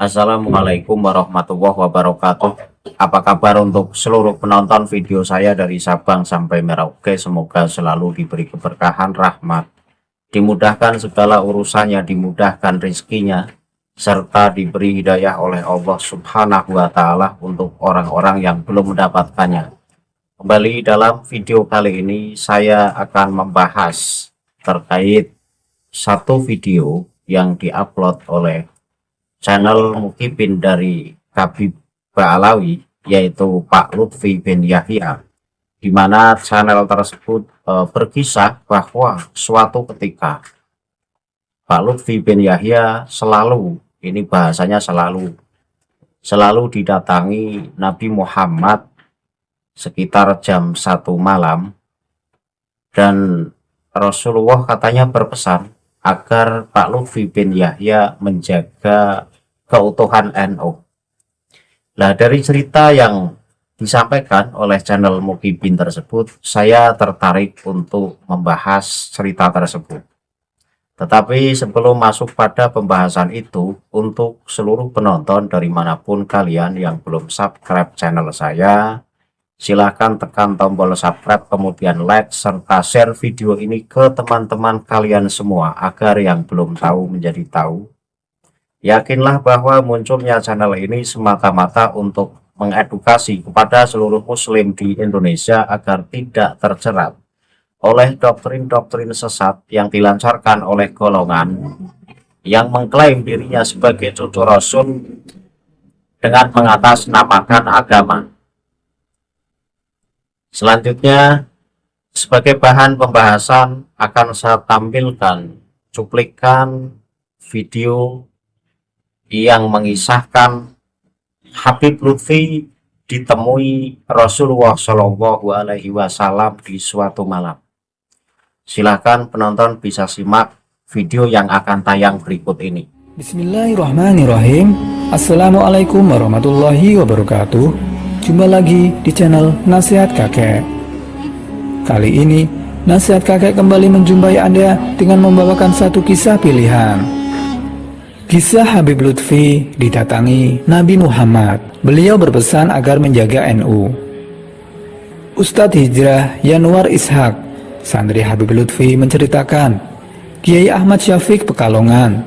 Assalamualaikum warahmatullahi wabarakatuh. Apa kabar untuk seluruh penonton video saya dari Sabang sampai Merauke? Semoga selalu diberi keberkahan, rahmat, dimudahkan segala urusannya, dimudahkan rezekinya, serta diberi hidayah oleh Allah Subhanahu wa Ta'ala untuk orang-orang yang belum mendapatkannya. Kembali dalam video kali ini, saya akan membahas terkait satu video yang diupload oleh channel Mukibin dari Habib Ba'alawi, yaitu Pak Lutfi bin Yahya, di mana channel tersebut berkisah bahwa suatu ketika Pak Lutfi bin Yahya selalu, ini bahasanya selalu didatangi Nabi Muhammad sekitar jam 1 malam, dan Rasulullah katanya berpesan agar Pak Lutfi bin Yahya menjaga keutuhan NU. Nah, dari cerita yang disampaikan oleh channel Mukibin tersebut, saya tertarik untuk membahas cerita tersebut. Tetapi sebelum masuk pada pembahasan itu, untuk seluruh penonton dari manapun kalian yang belum subscribe channel saya, silahkan tekan tombol subscribe, kemudian like, serta share video ini ke teman-teman kalian semua, agar yang belum tahu menjadi tahu. Yakinlah bahwa munculnya channel ini semata-mata untuk mengedukasi kepada seluruh muslim di Indonesia agar tidak terjerat oleh doktrin-doktrin sesat yang dilancarkan oleh golongan yang mengklaim dirinya sebagai cucu Rasul dengan mengatasnamakan agama. Selanjutnya, sebagai bahan pembahasan akan saya tampilkan cuplikan video yang mengisahkan Habib Lutfi ditemui Rasulullah Shallallahu Alaihi Wasallam di suatu malam. Silahkan penonton bisa simak video yang akan tayang berikut ini. Bismillahirrahmanirrahim. Assalamualaikum warahmatullahi wabarakatuh. Jumpa lagi di channel Nasihat Kakek. Kali ini Nasihat Kakek kembali menjumpai Anda dengan membawakan satu kisah pilihan. Kisah Habib Lutfi didatangi Nabi Muhammad. Beliau berpesan agar menjaga NU. Ustadz Hijrah Yanwar Ishak, santri Habib Lutfi, menceritakan, Kiai Ahmad Syafiq Pekalongan,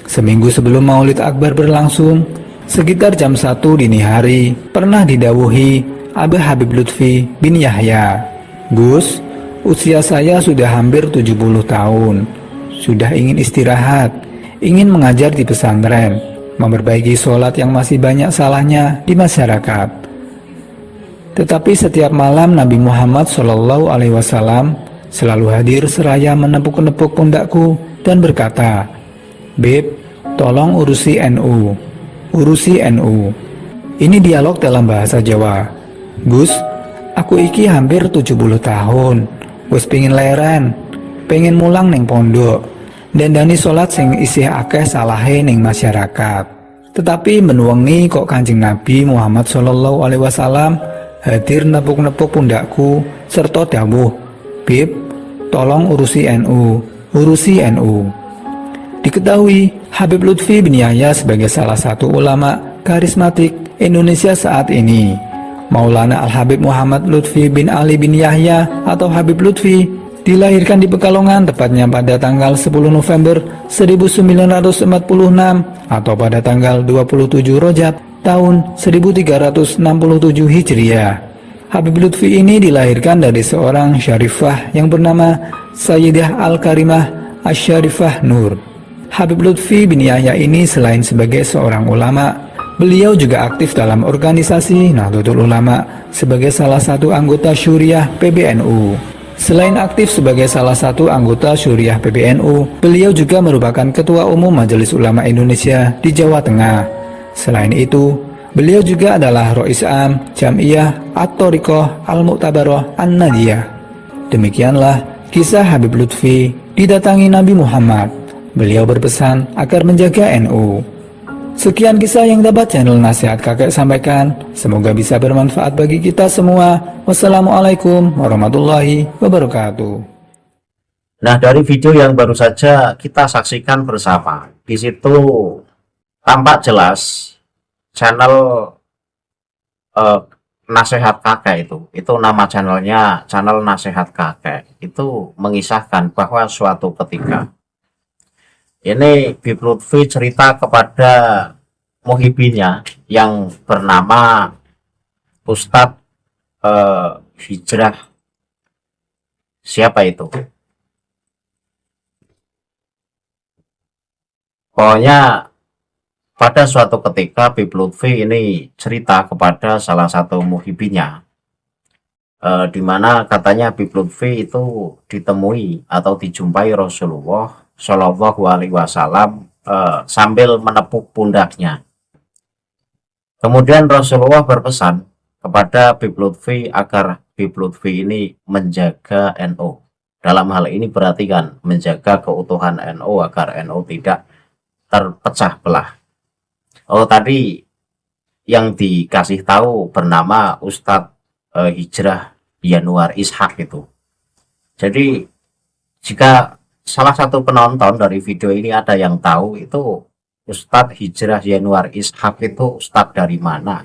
seminggu sebelum Maulid Akbar berlangsung, sekitar jam 1 dini hari, pernah didawuhi Abah Habib Lutfi bin Yahya, Gus, usia saya sudah hampir 70 tahun, sudah ingin istirahat, ingin mengajar di pesantren, memperbaiki sholat yang masih banyak salahnya di masyarakat. Tetapi setiap malam Nabi Muhammad SAW selalu hadir seraya menepuk-nepuk pundakku dan berkata, Beb, tolong urusi NU. Urusi NU. Ini dialog dalam bahasa Jawa. Gus, aku iki hampir 70 tahun. Wes pengin leren, pengen mulang neng pondok, dan dani sholat sing isih akeh salahe neng masyarakat. Tetapi menuwengi kok Kanjeng Nabi Muhammad SAW hadir nepuk-nepuk pundakku serta dawuh, Bib, tolong urusi NU. Urusi NU. Diketahui Habib Lutfi bin Yahya sebagai salah satu ulama karismatik Indonesia saat ini. Maulana Al-Habib Muhammad Lutfi bin Ali bin Yahya atau Habib Lutfi dilahirkan di Pekalongan tepatnya pada tanggal 10 November 1946 atau pada tanggal 27 Rajab tahun 1367 Hijriah. Habib Lutfi ini dilahirkan dari seorang syarifah yang bernama Sayyidah Al-Karimah Asy-Syarifah Nur. Habib Lutfi bin Yahya ini selain sebagai seorang ulama, beliau juga aktif dalam organisasi Nahdlatul Ulama sebagai salah satu anggota Syuriah PBNU. Selain aktif sebagai salah satu anggota Syuriah PBNU, beliau juga merupakan Ketua Umum Majelis Ulama Indonesia di Jawa Tengah. Selain itu, beliau juga adalah Rois Am Jam'iyah At-Thoriqah Al-Mu'tabaroh An-Nadiyah. Demikianlah kisah Habib Lutfi didatangi Nabi Muhammad. Beliau berpesan agar menjaga NU. Sekian kisah yang dapat channel Nasihat Kakek sampaikan. Semoga bisa bermanfaat bagi kita semua. Wassalamualaikum warahmatullahi wabarakatuh. Nah, dari video yang baru saja kita saksikan bersama, di situ tampak jelas channel eh, Nasihat Kakek itu nama channelnya, channel Nasihat Kakek, itu mengisahkan bahwa suatu ketika ini Bib Lutfi cerita kepada muhibinnya yang bernama Ustadz Hijrah, siapa itu, pokoknya pada suatu ketika Bib Lutfi ini cerita kepada salah satu muhibinnya, di mana katanya Bib Lutfi itu ditemui atau dijumpai Rasulullah Shallallahu Alaihi Wasallam sambil menepuk pundaknya. Kemudian Rasulullah berpesan kepada Bib Lutfi agar Bib Lutfi ini menjaga NU. Dalam hal ini berarti kan menjaga keutuhan NU agar NU tidak terpecah belah. Oh, tadi yang dikasih tahu bernama Ustadz Hijrah Yanuar Ishak itu. Jadi jika salah satu penonton dari video ini ada yang tahu itu Ustadz Hijrah Yanuar Ishak itu Ustadz dari mana?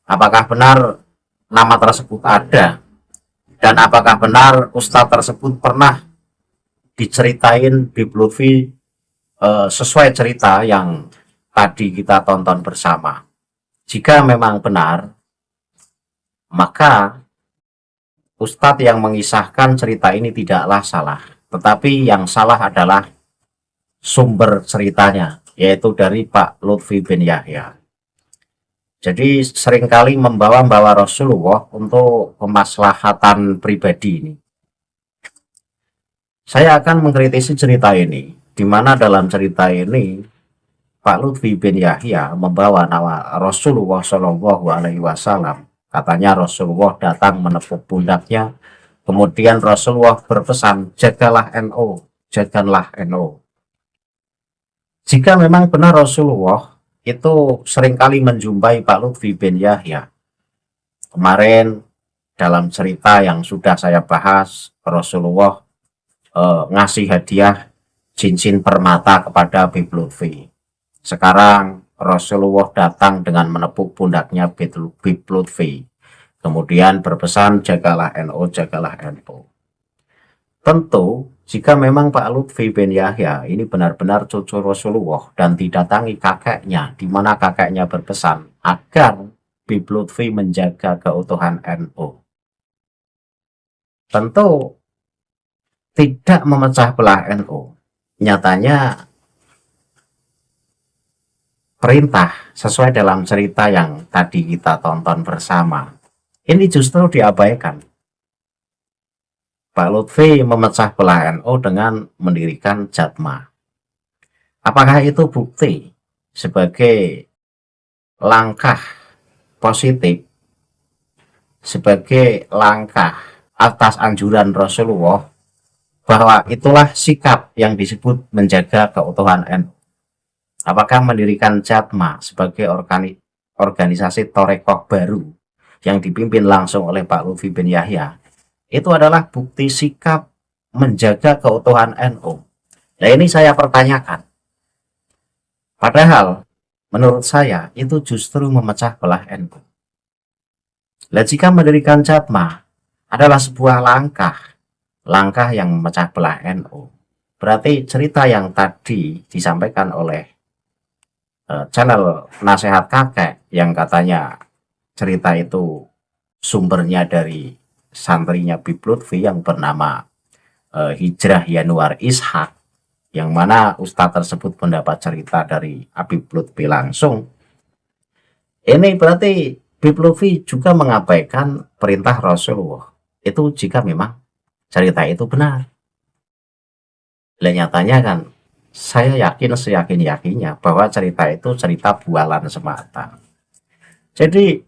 Apakah benar nama tersebut ada? Dan apakah benar Ustadz tersebut pernah diceritain Bib Lutfi sesuai cerita yang tadi kita tonton bersama? Jika memang benar, maka Ustadz yang mengisahkan cerita ini tidaklah salah, tetapi yang salah adalah sumber ceritanya, yaitu dari Pak Lutfi bin Yahya. Jadi seringkali membawa Rasulullah untuk kemaslahatan pribadi ini. Saya akan mengkritisi cerita ini, di mana dalam cerita ini Pak Lutfi bin Yahya membawa nama Rasulullah Shallallahu Alaihi Wasallam. Katanya Rasulullah datang menepuk pundaknya, kemudian Rasulullah berpesan, jagalah NU, jagalah NU. Jika memang benar Rasulullah itu seringkali menjumpai Pak Lutfi bin Yahya. Kemarin dalam cerita yang sudah saya bahas, Rasulullah ngasih hadiah cincin permata kepada Bib Lutfi. Sekarang Rasulullah datang dengan menepuk pundaknya Bib Lutfi. Kemudian berpesan, jagalah NU, jagalah NU. Tentu, jika memang Pak Lutfi bin Yahya ini benar-benar cucu Rasulullah dan didatangi kakeknya, di mana kakeknya berpesan agar Bib Lutfi menjaga keutuhan NU. Tentu tidak memecah belah NU. Nyatanya perintah sesuai dalam cerita yang tadi kita tonton bersama ini justru diabaikan. Pak Lutfi memecah belah NU dengan mendirikan Jatma. Apakah itu bukti sebagai langkah positif, sebagai langkah atas anjuran Rasulullah bahwa itulah sikap yang disebut menjaga keutuhan NU? Apakah mendirikan Jatma sebagai organisasi Torekoh baru yang dipimpin langsung oleh Pak Lutfi bin Yahya itu adalah bukti sikap menjaga keutuhan NU? Nah, ini saya pertanyakan. Padahal menurut saya itu justru memecah belah NU. Nah, jika mendirikan Jatma adalah sebuah langkah yang memecah belah NU, berarti cerita yang tadi disampaikan oleh channel Nasihat Kakek yang katanya cerita itu sumbernya dari santrinya Bib Lutfi yang bernama Hijrah Yanuar Ishak, yang mana ustadz tersebut mendapat cerita dari Habib Lutfi langsung. Ini berarti Bib Lutfi juga mengabaikan perintah Rasulullah itu jika memang cerita itu benar. Dan nyatanya kan saya yakin seyakin-yakinnya bahwa cerita itu cerita bualan semata. Jadi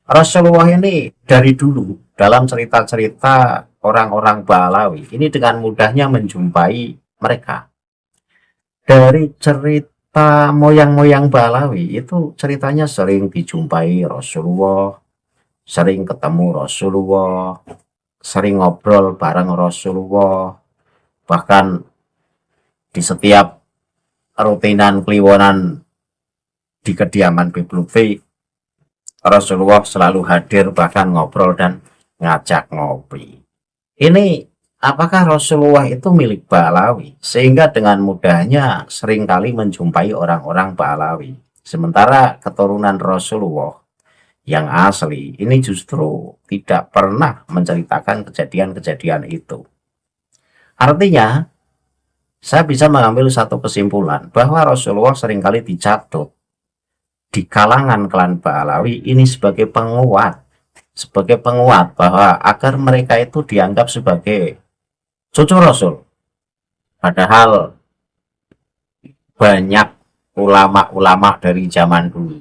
Rasulullah ini dari dulu dalam cerita-cerita orang-orang Balawi ini dengan mudahnya menjumpai mereka. Dari cerita moyang-moyang Balawi itu ceritanya sering dijumpai Rasulullah, sering ketemu Rasulullah, sering ngobrol bareng Rasulullah, bahkan di setiap rutinan kliwonan di kediaman Habib Lutfi, Rasulullah selalu hadir, bahkan ngobrol dan ngajak ngopi. Ini apakah Rasulullah itu milik Ba'alawi sehingga dengan mudahnya seringkali menjumpai orang-orang Ba'alawi, sementara keturunan Rasulullah yang asli ini justru tidak pernah menceritakan kejadian-kejadian itu. Artinya, saya bisa mengambil satu kesimpulan bahwa Rasulullah seringkali dicatut di kalangan klan Ba'alawi ini sebagai penguat bahwa agar mereka itu dianggap sebagai cucu Rasul. Padahal banyak ulama-ulama dari zaman dulu,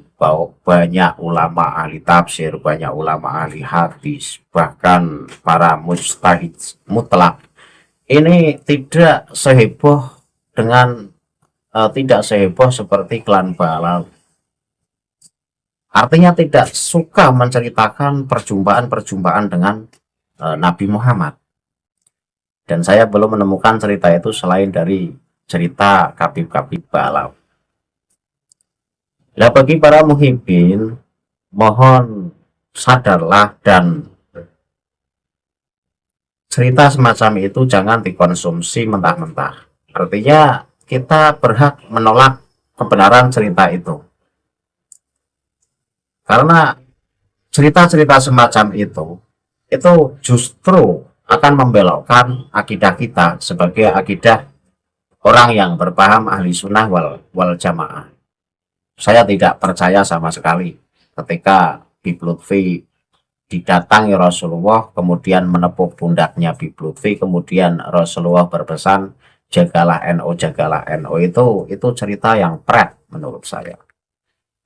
banyak ulama ahli tafsir, banyak ulama ahli hadis, bahkan para mujtahid mutlak ini tidak seheboh seperti klan Ba'alawi. Artinya tidak suka menceritakan perjumpaan-perjumpaan dengan Nabi Muhammad. Dan saya belum menemukan cerita itu selain dari cerita Khabib-Khabib Ba'alawi. Nah, bagi para muhibbin, mohon sadarlah dan cerita semacam itu jangan dikonsumsi mentah-mentah. Artinya kita berhak menolak kebenaran cerita itu. Karena cerita-cerita semacam itu justru akan membelokkan akidah kita sebagai akidah orang yang berpaham ahli sunnah wal jamaah. Saya tidak percaya sama sekali ketika Habib Lutfi didatangi Rasulullah, kemudian menepuk pundaknya Habib Lutfi, kemudian Rasulullah berpesan jagalah NU, jagalah NU. Itu cerita yang pret menurut saya.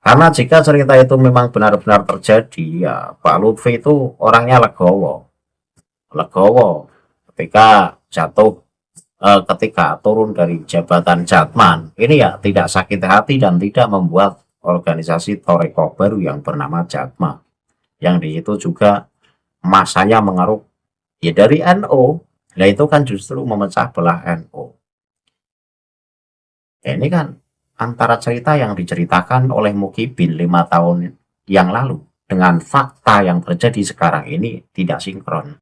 Karena jika cerita itu memang benar-benar terjadi, ya Pak Lutfi itu orangnya legowo ketika ketika turun dari jabatan Jatman. Ini ya tidak sakit hati dan tidak membuat organisasi Torekoh baru yang bernama Jatma, yang di itu juga masanya mengaruh ya dari NU. Nah itu kan justru memecah belah NU. Ini kan antara cerita yang diceritakan oleh Mukibin 5 tahun yang lalu dengan fakta yang terjadi sekarang ini tidak sinkron.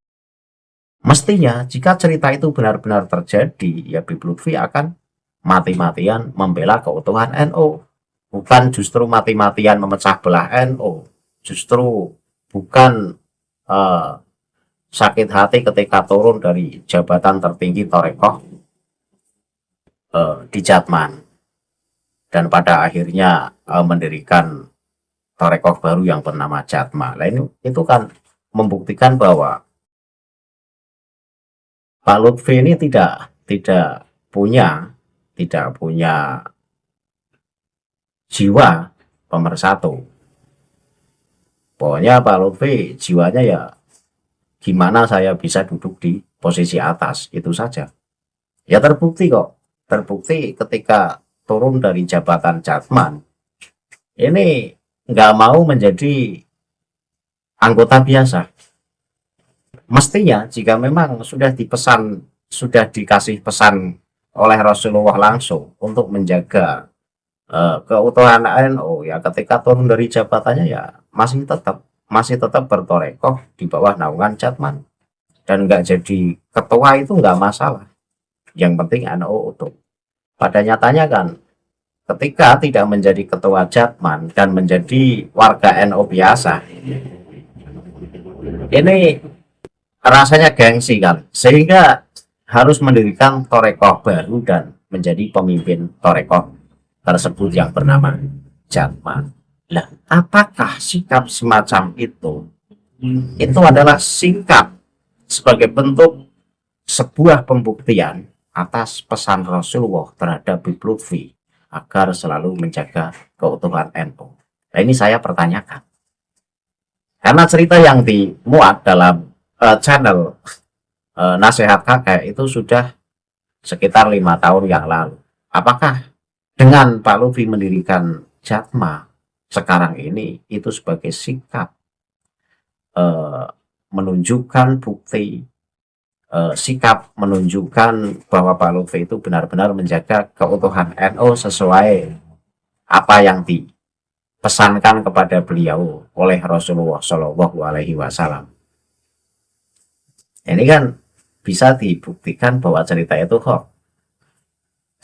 Mestinya jika cerita itu benar-benar terjadi, ya Habib Lutfi akan mati-matian membela keutuhan NU, bukan justru mati-matian memecah belah NU. Justru bukan sakit hati ketika turun dari jabatan tertinggi Torekoh di Jatman dan pada akhirnya mendirikan Torekoh baru yang bernama Jatma. Nah, itu kan membuktikan bahwa Pak Lutfi ini tidak punya jiwa pemersatu. Pokoknya Pak Lutfi jiwanya ya gimana saya bisa duduk di posisi atas, itu saja. Ya terbukti kok. Terbukti ketika turun dari jabatan Jatman, ini nggak mau menjadi anggota biasa. Mestinya jika memang sudah dikasih pesan oleh Rasulullah langsung untuk menjaga keutuhan NU, ya ketika turun dari jabatannya ya masih tetap bertorekoh di bawah naungan Jatman dan nggak jadi ketua itu nggak masalah. Yang penting NU utuh. Pada nyatanya kan ketika tidak menjadi ketua Jatman dan menjadi warga NU biasa, ini rasanya gengsi kan, sehingga harus mendirikan torekoh baru dan menjadi pemimpin torekoh tersebut yang bernama Jatman. Nah, apakah sikap semacam itu adalah sikap sebagai bentuk sebuah pembuktian atas pesan Rasulullah terhadap Habib Lutfi agar selalu menjaga keutuhan NU? Nah, ini saya pertanyakan. Karena cerita yang dimuat dalam channel Nasihat Kakek itu sudah sekitar 5 tahun yang lalu. Apakah dengan Pak Lutfi mendirikan Jatma sekarang ini itu sebagai sikap menunjukkan bukti, sikap menunjukkan bahwa Pak Lutfi itu benar-benar menjaga keutuhan NU sesuai apa yang dipesankan kepada beliau oleh Rasulullah Shallallahu Alaihi Wasallam. Ini kan bisa dibuktikan bahwa cerita itu hoax.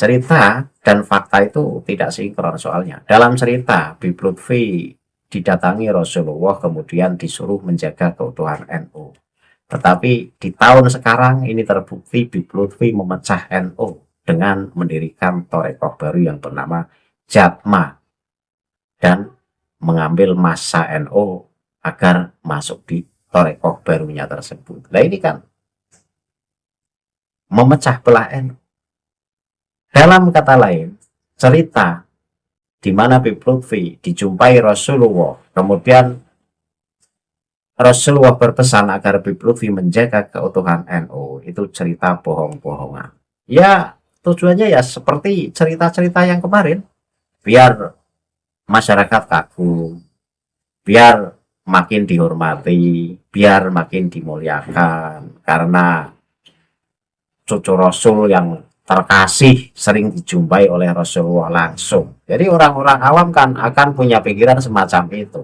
Cerita dan fakta itu tidak sinkron soalnya. Dalam cerita, Habib Lutfi didatangi Rasulullah kemudian disuruh menjaga keutuhan NU. Tetapi di tahun sekarang ini terbukti Habib Lutfi memecah NU dengan mendirikan torekoh baru yang bernama Jatma dan mengambil massa NU agar masuk di torekoh barunya tersebut. Nah ini kan memecah belah NU. Dalam kata lain, cerita di mana Habib Lutfi dijumpai Rasulullah, kemudian Rasulullah berpesan agar Habib Lutfi menjaga keutuhan NU, itu cerita bohong-bohongan. Ya tujuannya ya seperti cerita-cerita yang kemarin, biar masyarakat kagum, biar makin dihormati, biar makin dimuliakan, karena cucu Rasul yang terkasih sering dijumpai oleh Rasulullah langsung. Jadi orang-orang awam kan akan punya pikiran semacam itu.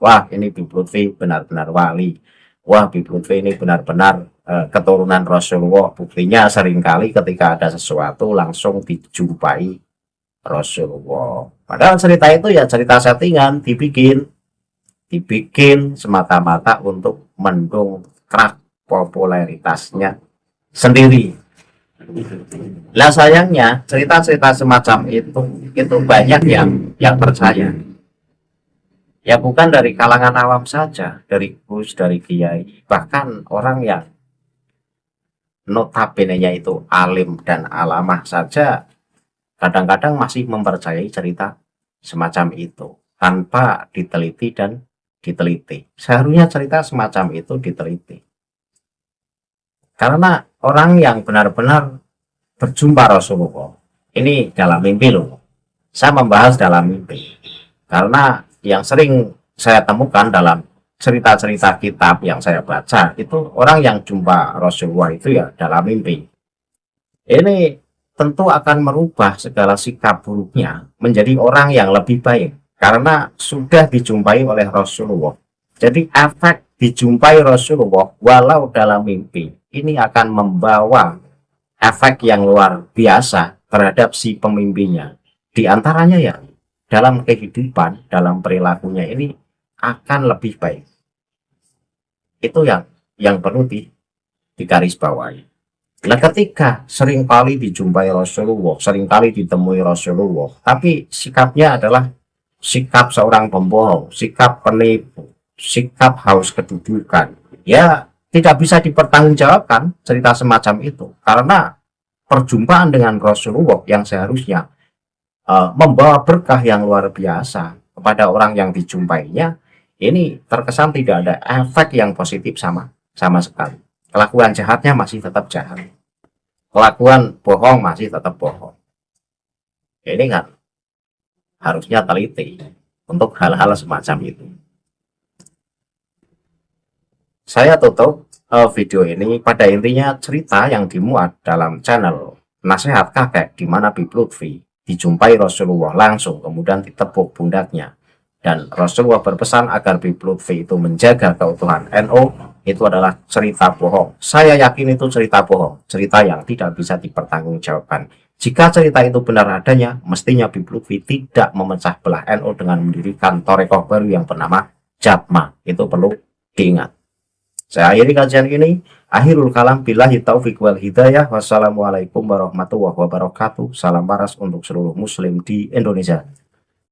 Wah, ini Habib Lutfi benar-benar wali. Wah, Habib Lutfi ini benar-benar keturunan Rasulullah. Buktinya seringkali ketika ada sesuatu langsung dijumpai Rasulullah. Padahal cerita itu ya cerita settingan, dibikin semata-mata untuk mendongkrak popularitasnya sendiri. Lah sayangnya cerita-cerita semacam itu banyak yang percaya. Ya bukan dari kalangan awam saja, dari Gus, dari kiai, bahkan orang yang notabene-nya itu alim dan alamah saja kadang-kadang masih mempercayai cerita semacam itu tanpa diteliti dan diteliti. Seharusnya cerita semacam itu diteliti. Karena orang yang benar-benar berjumpa Rasulullah, ini dalam mimpi loh. Saya membahas dalam mimpi. Karena yang sering saya temukan dalam cerita-cerita kitab yang saya baca, itu orang yang jumpa Rasulullah itu ya dalam mimpi. Ini tentu akan merubah segala sikap buruknya menjadi orang yang lebih baik karena sudah dijumpai oleh Rasulullah. Jadi efek dijumpai Rasulullah walau dalam mimpi ini akan membawa efek yang luar biasa terhadap si pemimpinya. Di antaranya ya dalam kehidupan, dalam perilakunya ini akan lebih baik. Itu yang perlu digarisbawahi. Nah ketika seringkali dijumpai Rasulullah, seringkali ditemui Rasulullah, tapi sikapnya adalah sikap seorang pembohong, sikap penipu, sikap haus kedudukan, ya tidak bisa dipertanggungjawabkan cerita semacam itu, karena perjumpaan dengan Rasulullah yang seharusnya membawa berkah yang luar biasa kepada orang yang dijumpainya, ini terkesan tidak ada efek yang positif sama sekali. Kelakuan jahatnya masih tetap jahat. Kelakuan bohong masih tetap bohong. Ini kan harusnya teliti untuk hal-hal semacam itu. Saya tutup video ini pada intinya cerita yang dimuat dalam channel Nasihat Kakek di mana Habib Lutfi dijumpai Rasulullah langsung kemudian ditepuk pundaknya. Dan Rasulullah berpesan agar Habib Lutfi itu menjaga keutuhan NU. Itu adalah cerita bohong. Saya yakin itu cerita bohong, cerita yang tidak bisa dipertanggungjawabkan. Jika cerita itu benar adanya, mestinya Habib Lutfi tidak memecah belah NU dengan mendirikan torekoh baru yang bernama Jatma. Itu perlu diingat. Saya akhiri kajian ini. Akhirul kalam billahi taufiq wal hidayah. Wassalamualaikum warahmatullahi wabarakatuh. Salam waras untuk seluruh muslim di Indonesia.